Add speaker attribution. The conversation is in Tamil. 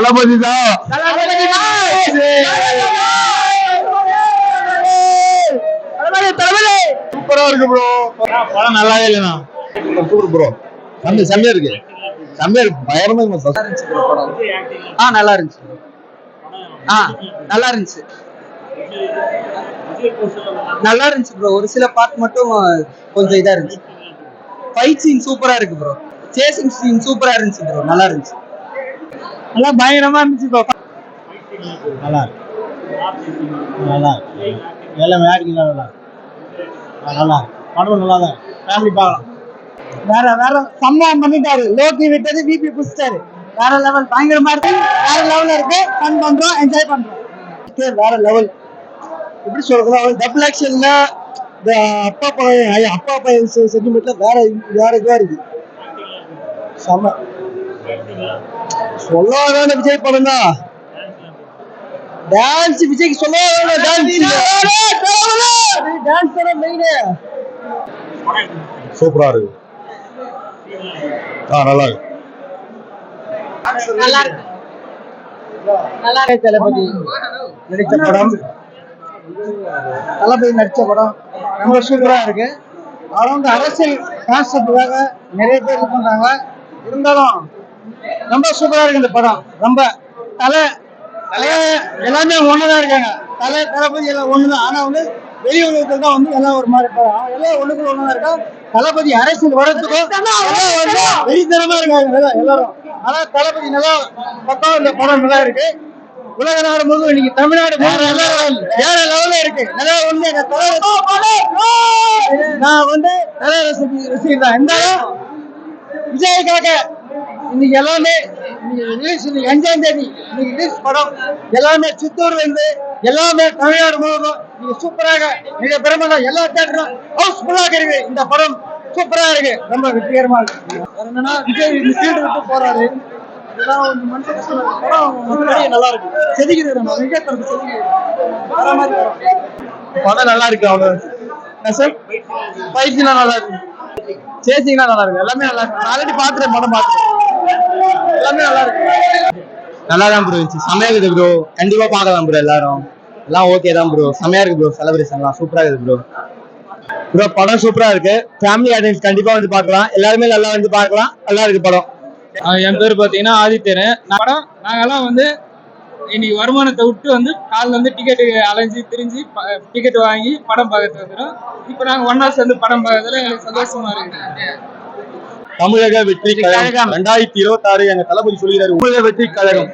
Speaker 1: தளபதி தான். சூப்பரா இருக்கு ப்ரோ. படம் நல்லாவே இல்லைண்ணா. Super bro. செம்மையா இருக்கு. செம்மையா இருக்கு. பயங்கரமா இருந்துச்சு ப்ரோ படம். நல்லா இருந்துச்சு. நல்லா இருந்துச்சு. நல்லா இருந்துச்சு ப்ரோ. ஒரு சில பார்ட் மட்டும் கொஞ்சம் இதா இருந்துச்சு. ஃபைட் சீன் சூப்பரா இருக்கு ப்ரோ. சேசிங் சீன் சூப்பரா இருந்துச்சு ப்ரோ. நல்லா இருந்துச்சு. நல்லா பயங்கரமா இருந்துச்சு ப்ரோ. நல்லா நல்லா எல்லாம் ஆக்டிங் நல்லா நல்லா படம் நல்லா தான் ஃபேமிலி பார்க்கலாம். வேற வேற சம்பவம் பண்ணிட்டாரு. லோக்கி விட்டது பிபி புடிச்சிட்டாரு. வேற லெவல் பயங்கரமா இருக்கு. வேற லெவல்ல இருக்கு. ஃபன் பண்றோம், என்ஜாய் பண்றோம். வேற லெவல். எப்படி சொல்றது, டபுள் ஆக்ஷன்ல இந்த அப்பா பையன் சென்டிமெண்ட்ல வேற வேற இதுவா இருக்கு. செம்ம சொல்லாத விஜய் படம் தான். டான்ஸ் விஜய்க்கு சொல்லாத டான்ஸ் மெயின். சூப்பரா இருக்கு. நல்லா இருக்கு. நல்லா இருக்கு. நல்லா இருக்கு. தளபதி நடிச்ச படம். தளபதி நடிச்ச படம் ரொம்ப சூப்பரா இருக்கு. அவங்க அரசியல் கான்செப்டுக்காக நிறைய பேர் இது பண்றாங்க. இருந்தாலும் ரொம்ப சூப்பரா இருக்கு இந்த படம். ரொம்ப தலை எல்லாமே ஒண்ணுதான் இருக்காங்க. தளபதி எல்லாம் ஒண்ணுதான். ஆனா வந்து வெளி உலகத்துல தான் வந்து எல்லாம் ஒரு மாதிரி இருப்பாங்க. எல்லாம் ஒண்ணுக்குள்ள ஒண்ணுதான் இருக்கா. தளபதி அரசியல் வரதுக்கும் வெறித்தனமா இருக்காங்க எல்லாரும். ஆனா தளபதி நல்லா பக்கம். இந்த படம் நல்லா இருக்கு. உலக நாடு முழுவதும் இன்னைக்கு தமிழ்நாடு வேற லெவல்ல இருக்கு. நல்லா வந்து நான் வந்து ரசிகர் தான். இருந்தாலும் விஜய்க்காக இன்னைக்கு எல்லாமே 5ஆம் தேதி இன்னைக்கு ரிலீஸ் படம் எல்லாமே சித்தூர்ல இருந்து எல்லாமே தமிழ்நாடு முழுவதும் நீங்க சூப்பராக மிக பிரமாண்டம் எல்லா தேட்டரும் ஹவுஸ்ஃபுல்லாக இருக்கு. இந்த படம் சூப்பரா இருக்கு. ரொம்ப வெற்றிகரமா இருக்கு. என்னன்னா விஜய் ஃபீல்டு விட்டு போறாரு. நல்லா இருக்கு. செதுக்கிறது நம்ம விஜய் தரப்பு செதுக்கிறது படம் நல்லா இருக்கு. அவ்வளவு பைத்தியம் நல்லா இருக்கு. சேசிங்னா நல்லா இருக்கு. எல்லாமே நல்லா இருக்கு. ஆல்ரெடி பாத்துறேன் படம் பாத்துறேன். எல்லாமே நல்லா இருக்கு. நல்லா தான் ப்ரோ இருந்துச்சு. செமையா இருக்குது ப்ரோ. கண்டிப்பா பார்க்கலாம் ப்ரோ. எல்லாரும் எல்லாம் ஓகே தான் ப்ரோ. செமையா இருக்கு ப்ரோ. செலிப்ரேஷன்லாம் சூப்பரா இருக்குது ப்ரோ. ப்ரோ படம் சூப்பரா இருக்கு. ஃபேமிலி ஆடியன்ஸ் கண்டிப்பா வந்து பார்க்கலாம். எல்லாருமே நல்லா வந்து பார்க்கலாம். நல்லா இருக்கு படம்.
Speaker 2: என் பேர் பாத்தீங்கன்னா ஆதித்யன். படம் நாங்கெல்லாம் வந்து இன்னைக்கு வருமானத்தை விட்டு வந்து காலில் வந்து டிக்கெட்டு அலைஞ்சி திரிஞ்சு டிக்கெட் வாங்கி படம் பார்க்கறது வந்துடும். இப்போ நாங்கள் ஒன்னா சேர்ந்து படம் பார்க்கறதுல எங்களுக்கு சந்தோஷமா இருக்கு.
Speaker 1: தமிழக வெற்றி கழகம் 2026 எங்க தளபதி சொல்கிறாரு. தமிழக வெற்றி கழகம்